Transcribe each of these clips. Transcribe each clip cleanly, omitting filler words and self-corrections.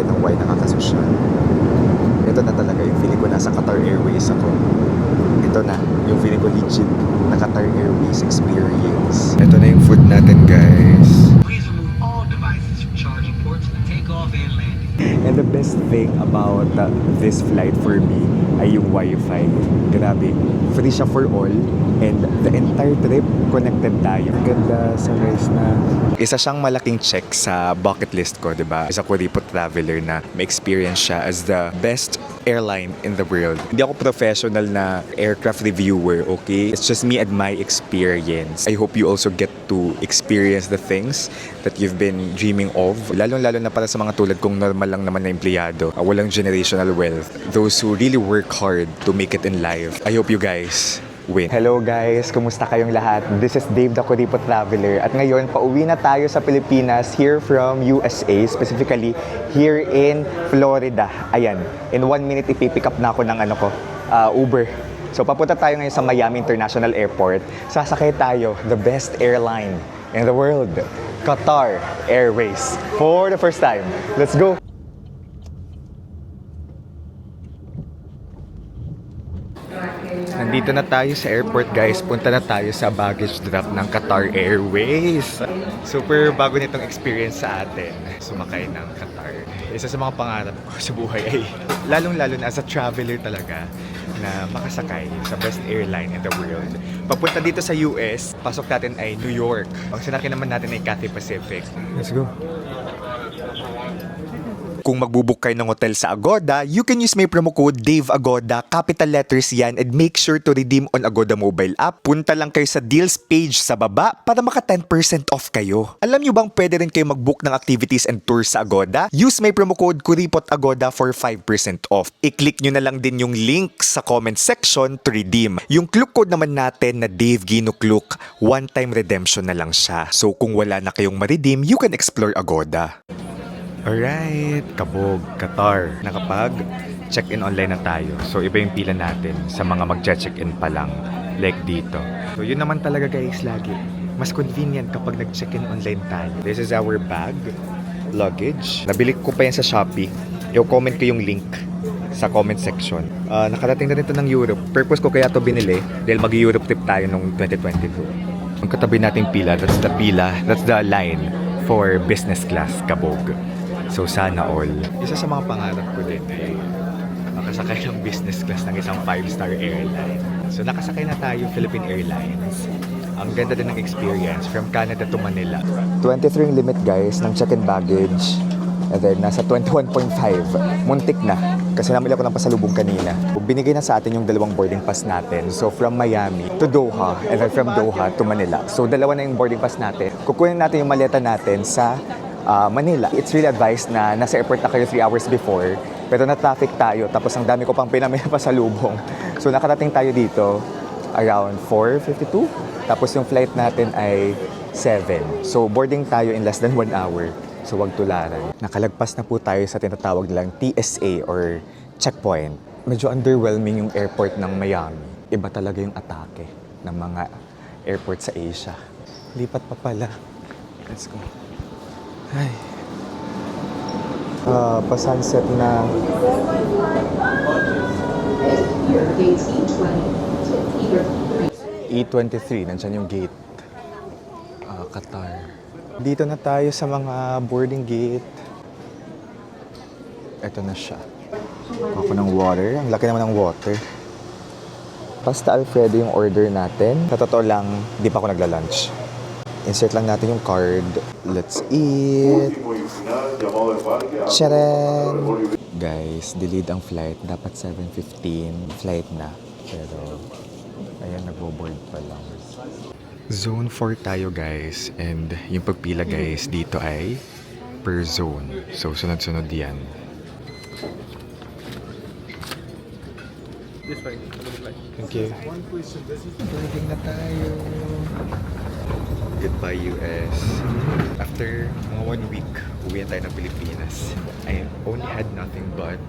tayo ng why nakakasosyal. Ito na talaga yung feeling ko nasa Qatar Airways ako. Ito na yung feeling ko legit na Qatar Airways experience. Ito na yung food natin, guys. Please remove all devices from charging ports for takeoff and landing. And the best thing about this flight for me ay yung Wi-Fi. Grabe, free siya for all. And the entire trip, connected tayo. Ganda, sunrise na. Isa siyang malaking check sa bucket list ko, diba? Isa ko ripot traveler na may experience siya as the best airline in the world. Hindi ako professional na aircraft reviewer, okay? It's just me and my experience. I hope you also get to experience the things that you've been dreaming of. Lalong-lalo na para sa mga tulad kong normal lang naman na empleyado. Walang generational wealth. Those who really work hard to make it in life. I hope you guys win. Hello guys! Kumusta kayong lahat? This is Dave the Kuripo Traveler. At ngayon, pauwi na tayo sa Pilipinas here from USA, specifically here in Florida. Ayan, in 1 minute ipipick up na ako ng Uber. So papunta tayo ngayon sa Miami International Airport. Sasakay tayo, the best airline in the world, Qatar Airways. For the first time. Let's go! Nandito na tayo sa airport, guys. Punta na tayo sa baggage drop ng Qatar Airways. Super bago nitong experience sa atin, sumakay ng Qatar. Isa sa mga pangarap ko sa buhay ay lalong-lalo na as a traveler talaga na makasakay sa best airline in the world. Papunta dito sa US, pasok natin ay New York. Ang sinakyan naman natin ay Cathay Pacific. Let's go! Kung magbubook kayo ng hotel sa Agoda, you can use my promo code DAVEAGODA, capital letters yan, and make sure to redeem on Agoda mobile app. Punta lang kayo sa deals page sa baba para maka 10% off kayo. Alam nyo bang pwede rin kayo magbook ng activities and tours sa Agoda? Use my promo code KURIPOTAGODA for 5% off. I-click nyo na lang din yung link sa comment section to redeem. Yung Klook code naman natin na Dave Gino Klook, one-time redemption na lang siya. So kung wala na kayong ma-redeem, you can explore Agoda. Alright, kabog, Qatar. Nakapag-check-in online na tayo. So, iba yung pila natin sa mga mag-check-in pa lang. Like dito. So, yun naman talaga guys lagi. Mas convenient kapag nag-check-in online tayo. This is our bag, luggage. Nabili ko pa yan sa Shopee. I-comment ko yung link sa comment section. Nakarating na rin ito ng Europe. Purpose ko kaya ito binili dahil mag-Europe trip tayo noong 2022. Ang katabi nating pila, that's the line for business class, kabog. So sana all. Isa sa mga pangarap ko din ay makasakay ng business class ng isang 5-star airline. So nakasakay na tayo Philippine Airlines. Ang ganda din ng experience from Canada to Manila. 23 yung limit guys ng check-in baggage. And then nasa 21.5. Muntik na. Kasi namili ako ng pasalubong kanina. Binigay na sa atin yung dalawang boarding pass natin. So from Miami to Doha and then from Doha to Manila. So dalawa na yung boarding pass natin. Kukunin natin yung maleta natin sa Manila. It's really advised na nasa airport na kayo 3 hours before. Pero na-traffic tayo. Tapos ang dami ko pang pinamili pa sa lubong. So nakarating tayo dito around 4:52. Tapos yung flight natin ay 7. So boarding tayo in less than 1 hour. So wag tularan. Nakalagpas na po tayo sa tinatawag nilang TSA or checkpoint. Medyo underwhelming yung airport ng Miami. Iba talaga yung atake ng mga airport sa Asia. Lipat pa pala. Let's go. Ay. Pa-sunset na. E23, nandiyan yung gate. Qatar. Dito na tayo sa mga boarding gate. Ito na siya. Ako ng water. Ang laki naman ng water. Pasta Alfredo yung order natin. Sa totoo lang, di pa ako nagla-lunch. Insert lang natin yung card. Let's eat. Charan! Guys, delayed ang flight. Dapat 7:15 flight na. Pero, ayan, nagbo-board pa lang. Zone 4 tayo guys. And yung pagpila guys dito ay per zone. So, sunod-sunod yan. Thank you. Boarding na tayo. Goodbye US. After mga 1 week, uwi na tayo ng Pilipinas. I only had nothing but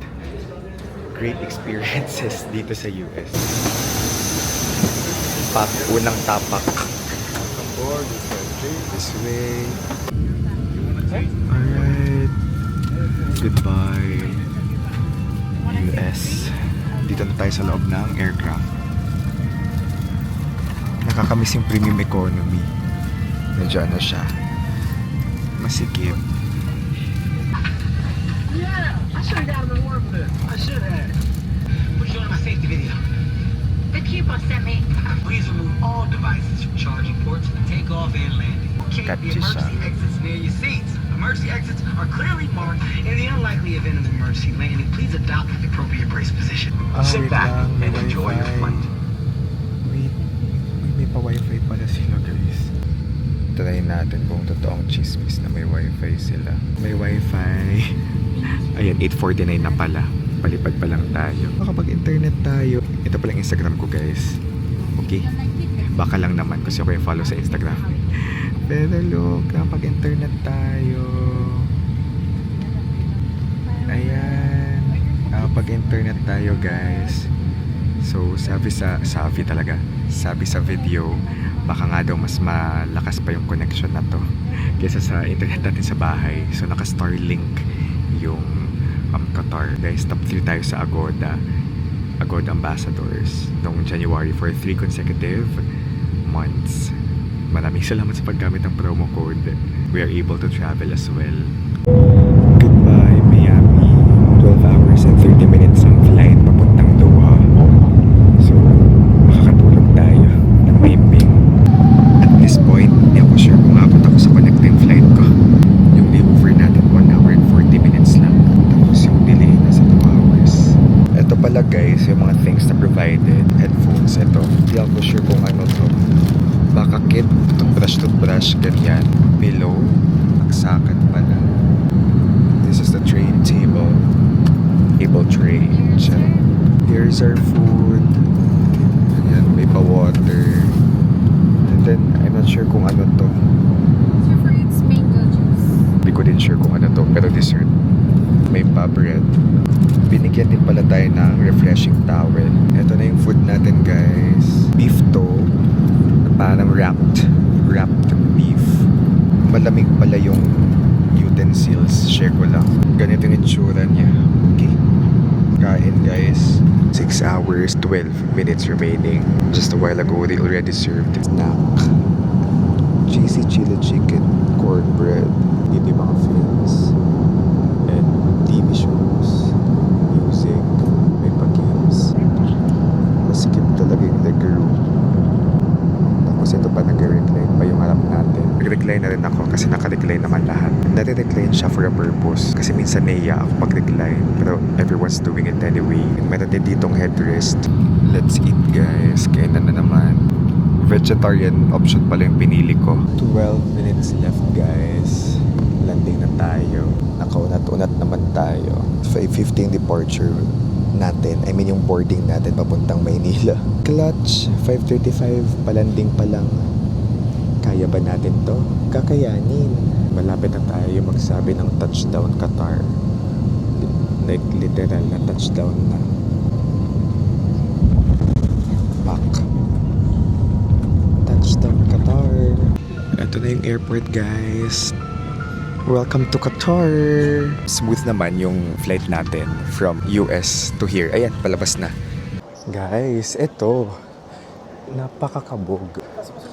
great experiences dito sa US. Unang tapak. This way. Alright. Goodbye, US. Dito na tayo sa loob ng aircraft. Nakakamiss yung premium economy. Nandiyan na siya. Masikip. Yeah, I should have gotten an award for this. I should have. Put you on my safety video. The keeper sent me. Please remove all devices from charging ports for takeoff and landing. Okay, the Gotcha. emergency exits near your seats. Emergency exits are clearly marked. In the unlikely event of an emergency landing, please adopt the appropriate brace position. Sit wait back lang, may and enjoy your Wi-Fi. flight. Wait, may pa-wifi pala sila guys. Try natin kung totoong chismis na may wifi sila. May wifi. Ayan, 8:49 na pala. Palipad pa lang tayo. Makapag-internet tayo. Ito pala yung Instagram ko guys. Okay? Baka lang naman kasi ako yung follow sa Instagram. Pero look, nakapag-internet tayo. Ayan. Nakapag-internet tayo guys. So, sabi talaga. Sabi sa video, baka nga daw mas malakas pa yung connection na to kaysa sa internet natin sa bahay. So, naka-Starlink yung Qatar. Guys, top 3 tayo sa Agoda Ambassadors noong January for 3 consecutive months. Maraming salamat sa paggamit ng promo code. We are able to travel as well. Goodbye, Miami. 12 hours and 30 minutes ang flight papuntang Doha. So, makakatulog tayo ng mahimbing. At this point, hindi ako sure kung abot ako sa connecting flight ko. Yung layover natin, 1 hour and 40 minutes lang. Tapos yung delay na sa 2 hours. Ito pala guys, yung mga things na provided. Headphones, ito. Hindi ako sure kung ano to. Baka kit, toothbrush, ganyan. Pillow, aksakan pala. This is the train table. Table tray. Diyan. Here's our food. Ayan, may pa-water. And then, I'm not sure kung ano to. Your fruits, mango juice. Hindi ko din sure kung ano to. Pero dessert. May pa-bread. Binigyan din pala tayo ng refreshing towel. Ito na yung food natin guys. Beef to. Parang wrapped beef. Malamig pala yung utensils. Share ko lang. Ganito yung itsura niya. Okay. Kain guys. 6 hours, 12 minutes remaining. Just a while ago, they already served snack. Cheesy chili chicken, cornbread, baby muffins, and TV shows, music, may pa-games. Masikip talaga yung leg room. Tapos ito pa, nag-recline pa yung harap natin. Nag-recline na rin ako kasi naka-recline naman lahat. Nare-recline siya for a purpose. Kasi minsan naiya ako pag-recline. Pero everyone's doing it anyway. Meron din ditong headrest. Let's eat guys. Kainan na naman. Vegetarian option pala yung pinili ko. 12 minutes left guys. Landing na tayo. Nakaunat-unat naman tayo. 5:15 departure natin. I mean yung boarding natin papuntang Maynila. Clutch, 5:35, palanding pa lang. Kaya ba natin to? Kakayanin. Malapit na tayo magsabi ng touchdown Qatar. Like literal na touchdown na. Back. Touchdown Qatar. Ito na yung airport guys. Welcome to Qatar! Smooth naman yung flight natin from US to here. Ayan, palabas na. Guys, eto. Napakakabog.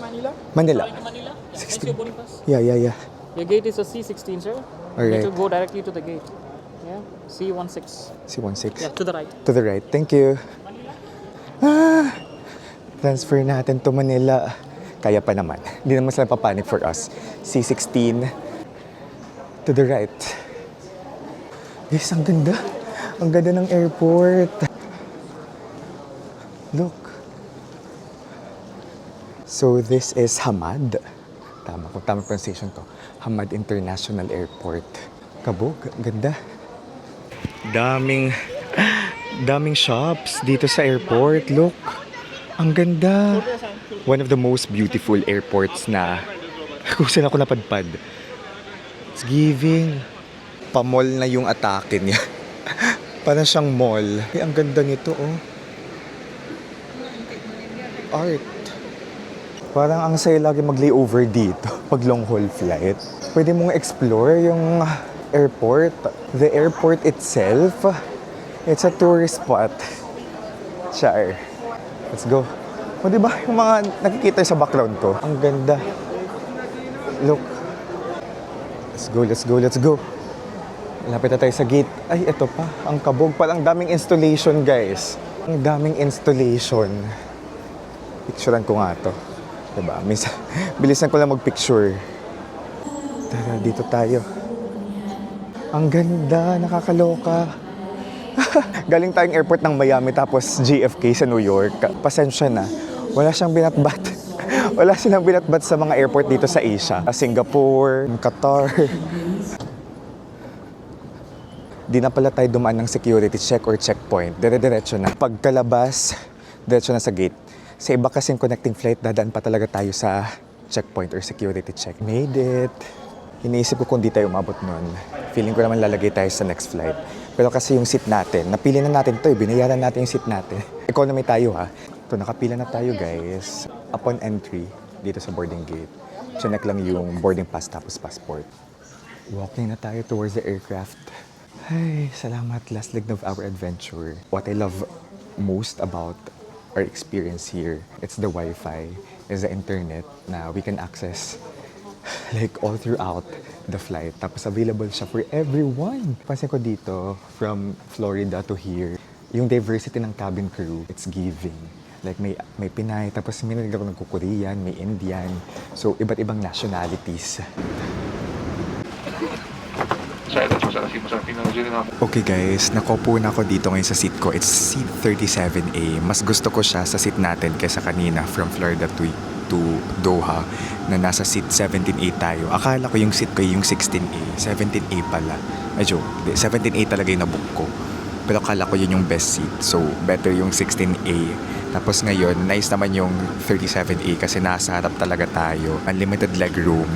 Manila? Manila. Flying to Manila? Yeah, 16. next to your boarding pass. Yeah. Your gate is a C16, sir. Alright. You need to go directly to the gate. Yeah, C16. C16. Yeah, to the right. To the right. Thank you. Ah! Transfer natin to Manila. Kaya pa naman. Hindi naman sila papanic for us. C16. To the right. Guys, ang ganda. Ang ganda ng airport. Look. So, this is Hamad. Tama pronunciation ko. Hamad International Airport. Kabog, ganda. Daming shops dito sa airport. Look. Ang ganda. One of the most beautiful airports na kung saan ako napadpad. It's giving. Pa-mall na yung atake niya. Parang siyang mall. Ay, ang ganda nito, oh. Art. Parang ang saya lagi mag-layover dito pag long haul flight. Pwede mong explore yung airport. The airport itself, it's a tourist spot. Char. Let's go. O diba, yung mga nakikita sa background ko, ang ganda. Look. Let's go, let's go, let's go. Malapit na tayo sa gate. Ay, ito pa. Ang kabog pa. Ang daming installation, guys. Ang daming installation. Picturean ko nga to. Diba? Minsan, bilisan ko lang mag-picture. Tara, dito tayo. Ang ganda. Nakakaloka. Galing tayong airport ng Miami tapos JFK sa New York. Pasensya na. Wala siyang binatbat. Wala silang binatbat sa mga airport dito sa Asia. Singapore, Qatar. Di na pala tayo dumaan ng security check or checkpoint. Dire-diretso na. Pagkalabas, diretso na sa gate. Sa iba kasing connecting flight, dadaan pa talaga tayo sa checkpoint or security check. Made it. Iniisip ko kung di tayo umabot nun. Feeling ko naman lalagay tayo sa next flight. Pero kasi yung seat natin, napili na natin to, binayaran natin yung seat natin. Economy tayo ha. Ito, nakapila na tayo guys. Upon entry, dito sa boarding gate, chinek lang yung boarding pass tapos passport. Walking na tayo towards the aircraft. Ay, salamat. Last leg of our adventure. What I love most about our experience here, it's the Wi-Fi, is the internet na we can access like all throughout the flight. Tapos available siya for everyone. Pansin ko dito, from Florida to here, yung diversity ng cabin crew, it's giving. Like may Pinay, tapos may nagkaroon ng Korean, may Indian. So, iba't ibang nationalities. Okay guys, nakopo na ako dito ngayon sa seat ko. It's seat 37A. Mas gusto ko siya sa seat natin kaysa kanina from Florida to Doha na nasa seat 17A tayo. Akala ko yung seat ko yung 16A. 17A pala. Ay joke, 17A talaga yung nabook ko. Pero akala ko yun yung best seat. So, better yung 16A. Tapos ngayon, nice naman yung 37A kasi nasa harap talaga tayo. Unlimited leg room.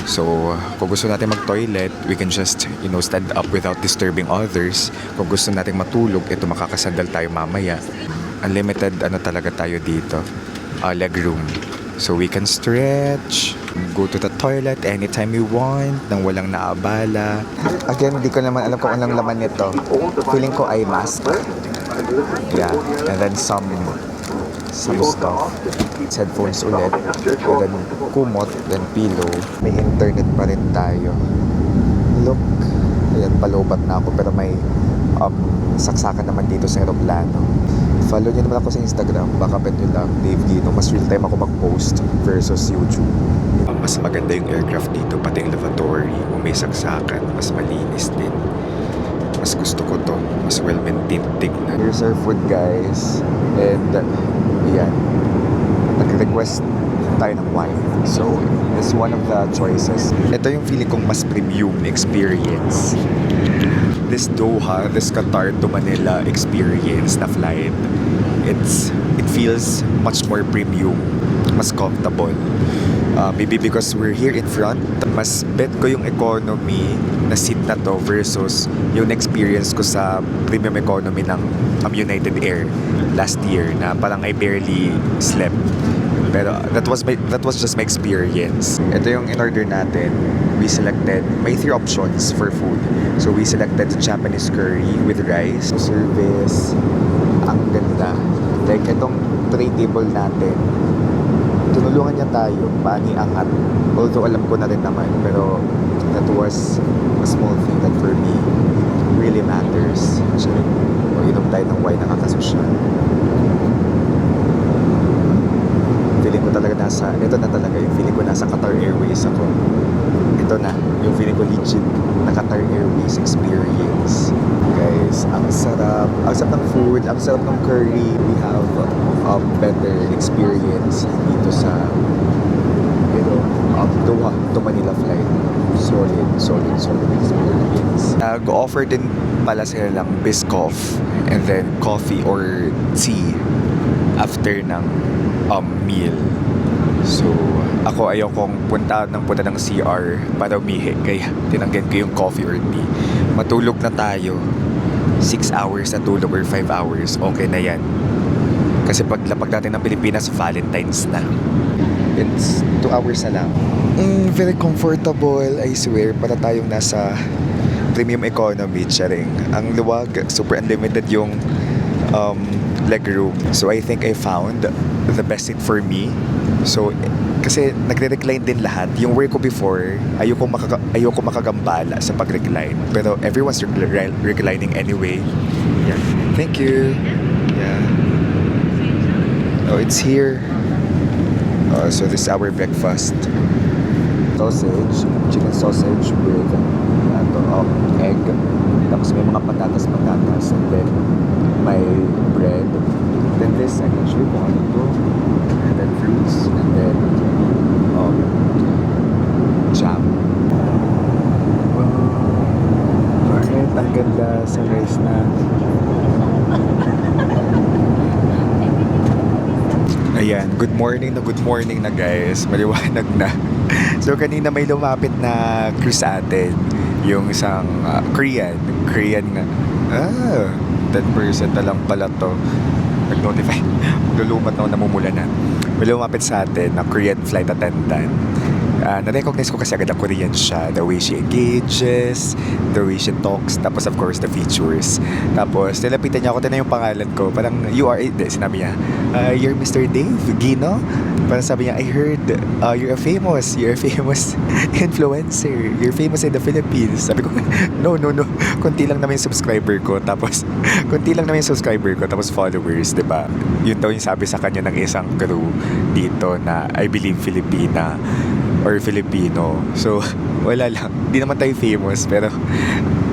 So, kung gusto natin mag-toilet, we can just, stand up without disturbing others. Kung gusto natin matulog, ito makakasandal tayo mamaya. Unlimited, talaga tayo dito. Leg room. So, we can stretch, go to the toilet anytime we want, nang walang naabala. Again, hindi ko naman alam kung anong laman nito. Feeling ko eye mask. Yeah, and then some stuff. Headphones ulit, and then kumot, then pillow. May internet pa rin tayo. Look, ayan, palobat na ako pero may saksakan naman dito sa aeroplano. Follow nyo naman ako sa Instagram, baka pet nyo lang, Dave Gino. Mas real time ako mag-post versus YouTube. Mas maganda yung aircraft dito, pati yung lavatory, may saksakan, mas malinis din. Mas gusto ko to, mas well-maintained tignan. Here's our food guys, and yan, nag-request tayo ng wine. So, it's one of the choices. Ito yung feeling kong mas premium experience. This Doha, this Qatar to Manila experience na flight, it feels much more premium, mas comfortable. Maybe because we're here in front, mas bet ko yung economy na seat na to versus yung experience ko sa premium economy ng United Air last year na parang I barely slept. Pero that was just my experience. Ito yung in-order natin. We selected, may 3 options for food. So we selected Japanese curry with rice. Service, ang ganda. Like itong tray table natin, tinulungan niya tayo, paano iangat. Although alam ko na rin naman, pero that was a small thing that for me really matters. Actually, inom tayo ng wine, nakakasosyal. Feeling ko talaga ito na talaga yung feeling ko nasa Qatar Airways ako. Ito na, yung feeling ko legit na Qatar Airways experience. Guys, ang sarap ng food, ang sarap ng curry. We have a better experience dito sa Doha to Manila flight. Solid experience. Nag-offer din pala sila ng Biscoff and then coffee or tea after ng meal. So, ako ayokong punta ng CR para umihi. Kaya tinanggan ko yung coffee or tea. Matulog na tayo. 6 hours na tulog or 5 hours. Okay na yan. Kasi paglapag natin ng Pilipinas, Valentine's na. It's 2 hours na lang. Very comfortable, I swear. Para tayong nasa premium economy, charing. Ang luwag, super unlimited yung legroom. So I think I found the best seat for me. So kasi nagre-recline din lahat. Yung work ko before, ayoko makagambala sa pag-recline. Pero everyone's reclining anyway. Yeah. Thank you. Yeah. Oh, it's here. So this is our breakfast. Sausage, chicken sausage with egg. Tapos may mga patatas, and then may bread. Then this, I'm not sure kung ano to. And then fruits, and then jam. Bakit ang ganda sa rice na? Ayan, good morning na guys. Maliwanag na. So kanina may lumapit na crew sa atin. Yung isang Korean nga. 10% na lang pala to. Nag-notify. Lulumat na ako, namumula na. May lumapit sa atin na Korean flight attendant. Na-recognize ko kasi agad na Korean siya. The way she engages, the way she talks, tapos of course the features. Tapos nilapitan niya ako, tinanong yung pangalan ko. Parang, sinabi niya, you're Mr. Dave Gino? Parang sabi niya, I heard you're a famous influencer. You're famous in the Philippines. Sabi ko, no. Kunti lang naman yung subscriber ko. Tapos followers, diba? Yun daw yung sabi sa kanya ng isang crew dito na I believe Filipina or Filipino. So, wala lang. Di naman tayo famous, pero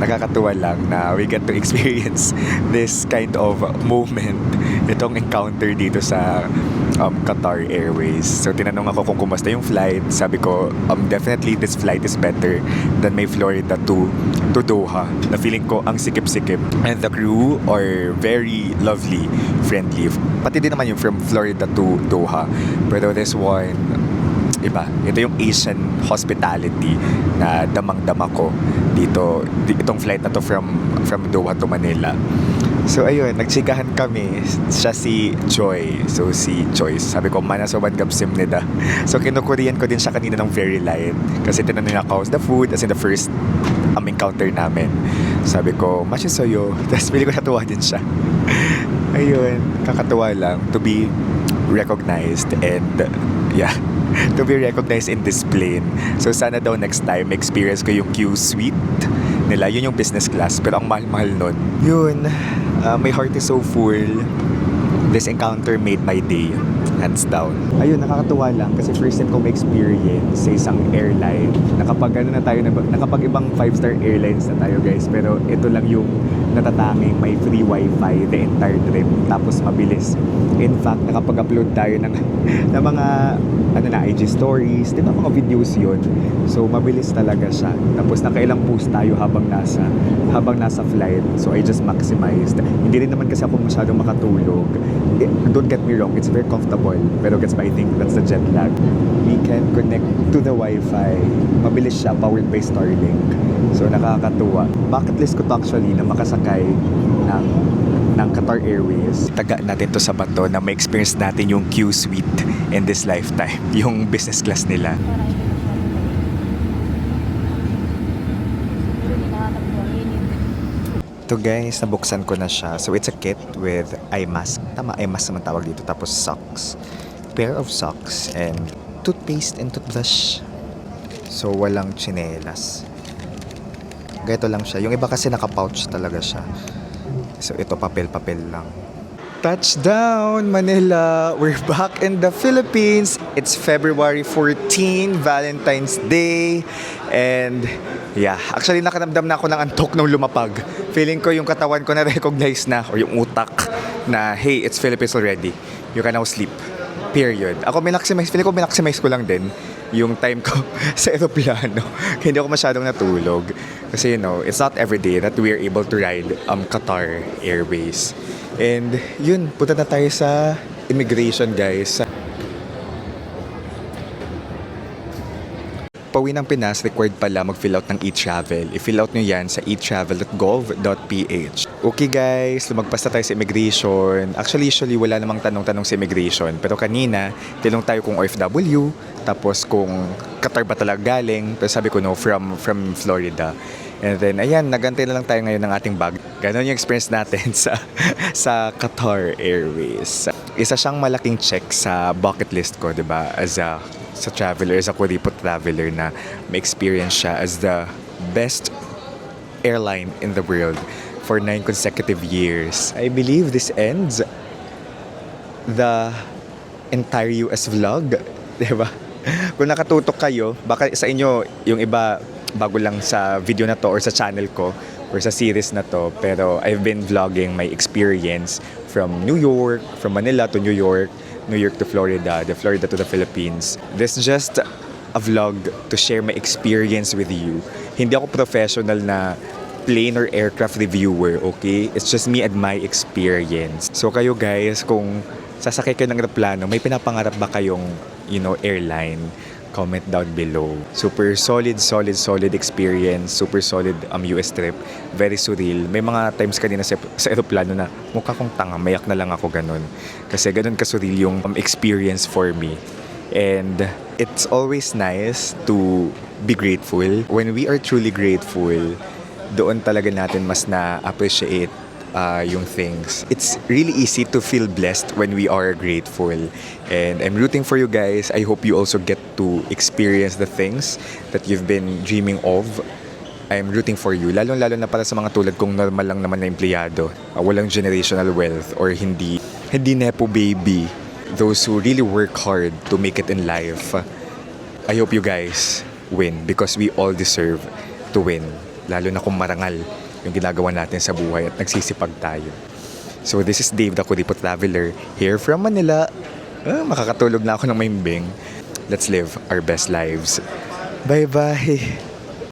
nakakatuwa lang na we get to experience this kind of moment, itong encounter dito sa Qatar Airways. So, tinanong ako kung kumusta yung flight. Sabi ko, definitely this flight is better than my Florida to Doha. Na feeling ko ang sikip-sikip. And the crew are very lovely, friendly. Pati din naman yung from Florida to Doha. Pero this one, iba. Ito yung Asian hospitality na damang-dama ko dito. Itong flight na to from Doha to Manila. So ayun, nagsigahan kami. Siya si Joy. So si Joyce, sabi ko, manasoban kapsim nida. So kinukurian ko din siya kanina ng very light. Kasi tinanong niya how's the food, as in the first encounter namin. Sabi ko, machisoyo. Tapos pili ko natuwa din siya. Ayun, kakatuwa lang to be recognized and to be recognized in this plane. So sana daw next time experience ko yung Q suite nila. Yun yung business class, pero ang mahal-mahal nun. Yun, my heart is so full. This encounter made my day, hands down. Ayun, nakakatuwa lang kasi first time ko ma-experience sa isang airline. Nakapag ibang 5-star airlines na tayo guys, pero ito lang yung natatanging may free wifi the entire trip, tapos mabilis. In fact, nakapag-upload tayo ng mga IG stories, di ba, mga videos yun. So mabilis talaga siya. Tapos nakailang post tayo habang nasa flight. So I just maximized. Hindi rin naman kasi ako masyadong makatulog. Don't get me wrong, it's very comfortable. Pero gets ba, I think that's the jet lag. We can connect to the wifi. Mabilis siya, powered by Starlink. So nakakatuwa. Bucket list ko to actually na makasakay ng Qatar Airways. Taga natin to sa bato na ma-experience natin yung Q suite in this lifetime. Yung business class nila. Ito guys, nabuksan ko na siya. So it's a kit with eye mask. Tama, eye mask naman tawag dito. Tapos socks. Pair of socks and toothpaste and toothbrush. So walang tsinelas. Ganito lang siya. Yung iba kasi naka-pouch talaga siya. So ito papel-papel lang. Touchdown, Manila! We're back in the Philippines. It's February 14, Valentine's Day. And actually nakaramdam na ako ng antok nung lumapag. Feeling ko yung katawan ko na-recognize na, or yung utak na, hey, it's Philippines already. You can now sleep. Period. Feeling ko minaximize ko lang din yung time ko sa aeroplano. Hindi ako masyadong natulog. Kasi it's not every day that we are able to ride Qatar Airways. And yun, punta na tayo sa immigration guys. Pauwi ng Pinas, required pala mag-fill out ng e-travel. I-fill out nyo yan sa etravel.gov.ph. Okay guys, lumagpas na tayo sa immigration. Actually, usually wala namang tanong-tanong sa immigration. Pero kanina, tinong tayo kung OFW, tapos kung Qatar ba talaga galing. Pero sabi ko no, from Florida. And then, ayan, nagantay na lang tayo ngayon ng ating bag. Ganon yung experience natin sa Qatar Airways. Isa siyang malaking check sa bucket list ko, di ba? Sa traveler, as a kuripot traveler na may experience siya as the best airline in the world for 9 consecutive years. I believe this ends the entire US vlog, di ba? Kung nakatutok kayo, baka sa inyo yung iba bago lang sa video na to or sa channel ko or sa series na to, pero I've been vlogging my experience from New York, from Manila to New York, New York to Florida, the Florida to the Philippines. This is just a vlog to share my experience with you. Hindi ako professional na plane or aircraft reviewer, okay? It's just me and my experience. So kayo guys, kung sasakay kayo ng aeroplano, may pinapangarap ba kayong, airline? Comment down below. Super solid experience. Super solid US trip. Very surreal. May mga times kanina sa aeroplano na mukha kong tanga, mayak na lang ako ganun. Kasi ganun ka-surreal yung experience for me. And it's always nice to be grateful. When we are truly grateful, doon talaga natin mas na-appreciate yung things. It's really easy to feel blessed when we are grateful. And I'm rooting for you guys. I hope you also get to experience the things that you've been dreaming of. I'm rooting for you. Lalo na para sa mga tulad kong normal lang naman na empleyado. Walang generational wealth or hindi nepo baby. Those who really work hard to make it in life. I hope you guys win because we all deserve to win. Lalo na kung marangal yung ginagawa natin sa buhay at nagsisipag tayo. So this is Dave, the Kuripot Traveler, here from Manila. Makakatulog na ako ng mahimbing. Let's live our best lives. Bye-bye!